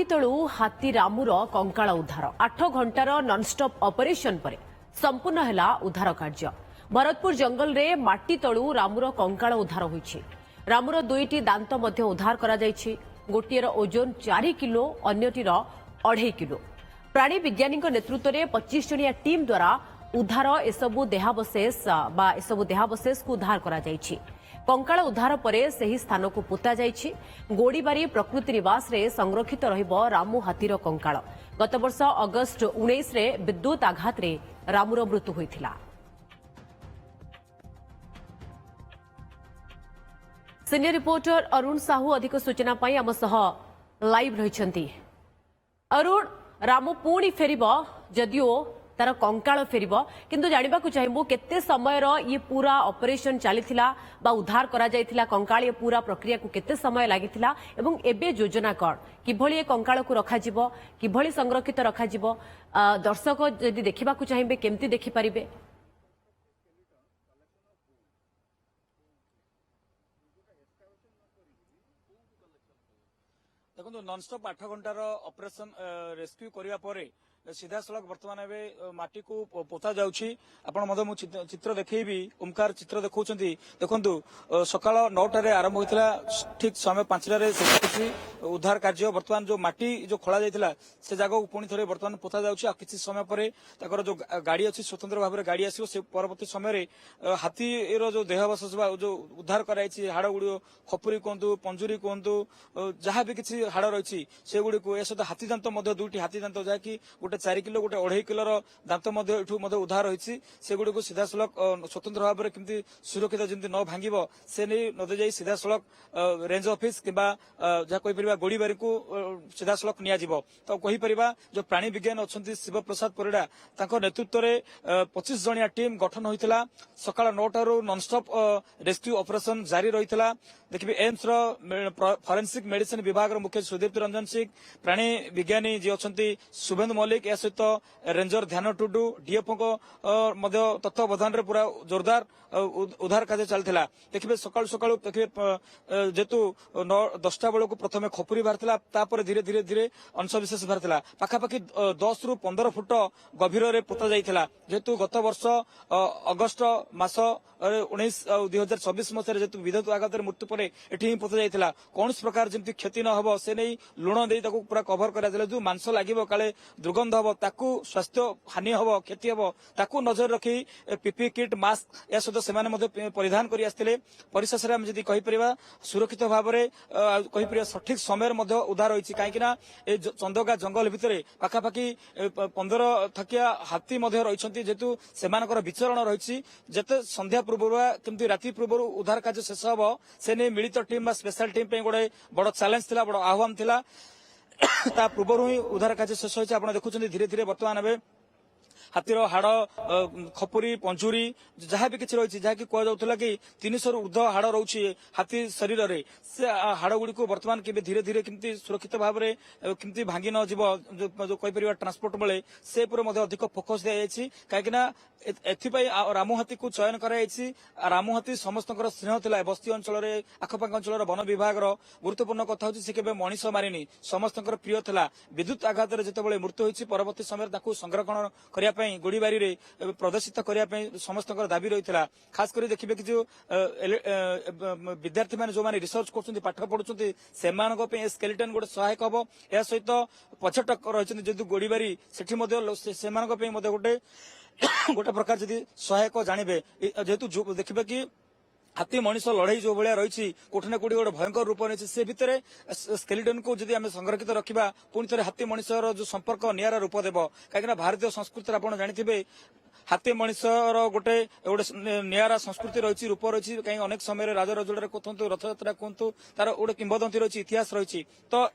माटी तलू हाथी रामूर कंकाल उद्धार 8 घंटार नॉनस्टॉप ऑपरेशन पर संपूर्ण है उद्धार कार्य। भरतपुर जंगल रे माटी तलू रामूर कंकाल उद्धार होइछि। रामूर दुईटी दांत मध्य उद्धार करा जाइछि। गोटिएर ओजन 4 किलो अन्यटीर 2.5 किलो। प्राणी विज्ञानी नेतृत्व में 25 जनिया टीम द्वारा उद्धार एसबू देहावशेष को उद्धार करा जाइछि। कंकाल उद्धार परे सही स्थान को पोता जाइछि। गोड़ीबारी प्रकृति निवास रे संरक्षित रहिबो रामू हाथीर कंकाल। गत वर्ष अगस्त 19 रे विद्युत आघात रे रामूर मृत्यु होइथिला। सीनियर रिपोर्टर अरुण साहू अधिक सूचना पाई आम सह लाइव रहिछंती। अरुण, रामू पुणी फेरिबो जदिओ तार कंकाल फेरिबो, किंतु जानिबा को चाहिबो केते समय ये पूरा ऑपरेशन चलीथिला बा उद्धार करा जायथिला कंकाल, ये पूरा प्रक्रिया को केते समय लागिथिला एवं एबे योजना कौन किभली ये कंकाल को रखा जिवो, किभली संरक्षित रखा जिवो, दर्शक जदि देखिबा को चाहिबे केमती देखि परिबे? देखो नॉनस्टॉप 8 घंटार ऑपरेशन रेस्क्यू करिया परे सीधा सड़क बर्तमान एवं माटी को पोता जाउछि। आपण मधे मु चित्र देखैबी, ओमकार चित्र देखौछंती। देखंतु सकाळ 9 आरंभ होइतिला, ठीक समय 5 उद्धार कार्य। बर्तमान जो माटी जो खोला जाइतिला से जगह को पुणी थरे बर्तमान पोता जाउछि। आ किछि समय परे ताकर जो गाड़ी अछि स्वतंत्र भाव रे गाड़ी आसीओ। से परवर्ती समय रे हाथी रो जो देहावशेष जो उद्धार कराइछि, हाड़ गुड़ियो खपुरी कोंतु पंजुरी कोंतु जहाँ भी किछि हाड़ रहिछि से गुडी को एसत हाथी दांत मधे दुईटी हाथी दांत जाकी गोटे 4 किलो गोटे 2.5 किलोर दांत उद्धार होइछि। से गुडी को सीधा सड़क स्वतंत्र भाव रे केमती सुरक्षित जेमती न भांगिबो से नै नदे जाई सीधा सड़क रेंज ऑफिस किबा जा कोइ परिबा गोड़ीबारी को सीधा सड़क निया जिवो। तो कहि परिबा जो प्राणी विज्ञान अछंती शिव प्रसाद परिडा तांको नेतृत्व रे 25 जनिया टीम गठन होइतिला। सकाळ 9 टारू नॉनस्टॉप रेस्क्यू ऑपरेशन जारी रहितिला। देखिबे एम्स रो फॉरेंसिक मेडिसिन विभाग रो मुख्य सुदीप्त रंजन सिंह, प्राणी विज्ञानी जे अछंती शुभेंदु मल्लिक, या सहित रेंजर ध्यान टुडू, डीएफओ को तत्वावधान रे पूरा जोरदार उद्धार कार्य चलथिला। देखिबे सकाळ सकाळ देखिबे जेतु 10टा बेल को प्रथमे खपुरी बाहरथिला, तापर धीरे धीरे धीरे अंश विशेष बाहरथिला। पाखापाखि 10 रु 15 फुट गभीर रे पोता जाइथिला। जेतु गत वर्ष अगस्त मास 2024 मसरे जेतु विद्युत आघात रे मृत्यु परे एठी ही पोता जाइथिला। कौन प्रकार जेमती क्षति न हबो से नै लुण देई ताको पूरा कवर करा दिला। जो मांस लागिबो काले दुर्गंध हबो, ताकू स्वास्थ्य हानि हबो, क्षति हबो, ताकू नजर रखी पीपी किट मास्क या सहित सेमाने मध्ये परिधान करि आस्थिले। परिशेष रे हम जदि कहि परिबा सुरक्षित भाव रे कहि परिबा सठिक समय मध्ये उद्धार होइछि। काहे कि ना ए चंदगा जंगल भितरे पाखापाखि 15 थकिया हाथी मध्ये रहिछंती। जेतु सेमानकर विचरण रहिछि। जते संध्या पूर्व केमती राति पूर्व उद्धार कार्य शेष हबो से नै मिलित टीम बा स्पेशल टीम पे गोटे बड़ चैलेंज थिला, बड़ आह्वान थिला। ता पूर्व ही उद्धार कार्य शेष होइछि। आपण देखुछंती धीरे धीरे बर्तमान एबे हाथीर हाड़ खपुरी पंजुरी जहाँ भी किसी रही जहाँकि कहला कि 300 ऊर्ध हाड़ रोचे हाथी शरीर रे। से हाड़ गुड़ी को बर्तमान के धीरे धीरे केमती सुरक्षित भाव में केमती भांगी न जीव जो कहीपर ट्रांसपोर्ट बेले से अधिक फोकस दिखाई। कहीं एथिपाई रामू हाथी को चयन कराई। रामू हाथी समस्त स्नेह थिला। बस्ती अंचल आखपाख अंचल वन विभाग गुरुत्वपूर्ण कथा होची से केबे मनीष मारिनी, समस्त प्रिय थिला। विद्युत आघात जितेबाला मृत्यु होइछि परवर्ती समय संरक्षण करिया गोड़ीबारी रे प्रदर्शित करने समस्त दाबी रही है। खास कर देखिए कि जो विद्यार्थी मैंने जो रिसर्च कर पाठ पढ़ुं से स्केलेटन गोटे सहायक हम। या सहित पर्यटक रही जेहतु गोड़ीबारी से गोटे गोटे प्रकार जदि सहायक जानवे। जेहेतु देखिए कि हाथी मनीष लड़ाई जो भाया रही कोठी ना कोठी गोटे भयंकर रूप नहीं से भितर स्केलेटन को जदि आम संरक्षित रखा पुणी थे हाथी मनीष जो संपर्क निरा रूप देव। कहीं भारतीय संस्कृति आप जानते हाथी मनीष गोटे गोटे निरा संस्कृति रही रूप रही। कहीं अनेक समय राज रजोड़े कहतु रथ यात्रा कहतु तार गोटे किंवदंती रही इतिहास रही। तो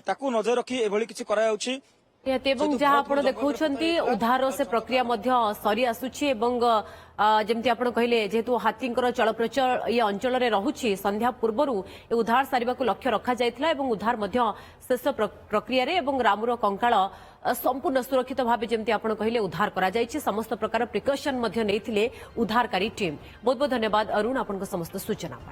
ताकू नजर रखी एभली किछि करा जाउछि। जहाँ आप देखुंट उद्धार से प्रक्रिया सरी आसुची। जमती आप कहले जेहेतु हाथी चलप्रचल ये अंचल रहुछि संध्या पूर्वर उद्धार सारिबा को लक्ष्य रखा जायतिला एवं उद्धार शेष प्रक्रिया रे एवं रामूर कंकाल संपूर्ण सुरक्षित भाव जमती आप कहले उद्धार करा जायछि। समस्त प्रकार प्रिकॉशन नैथिले उद्धारकारी टीम। बहुत बहुत धन्यवाद अरुण आपन समस्त सूचना।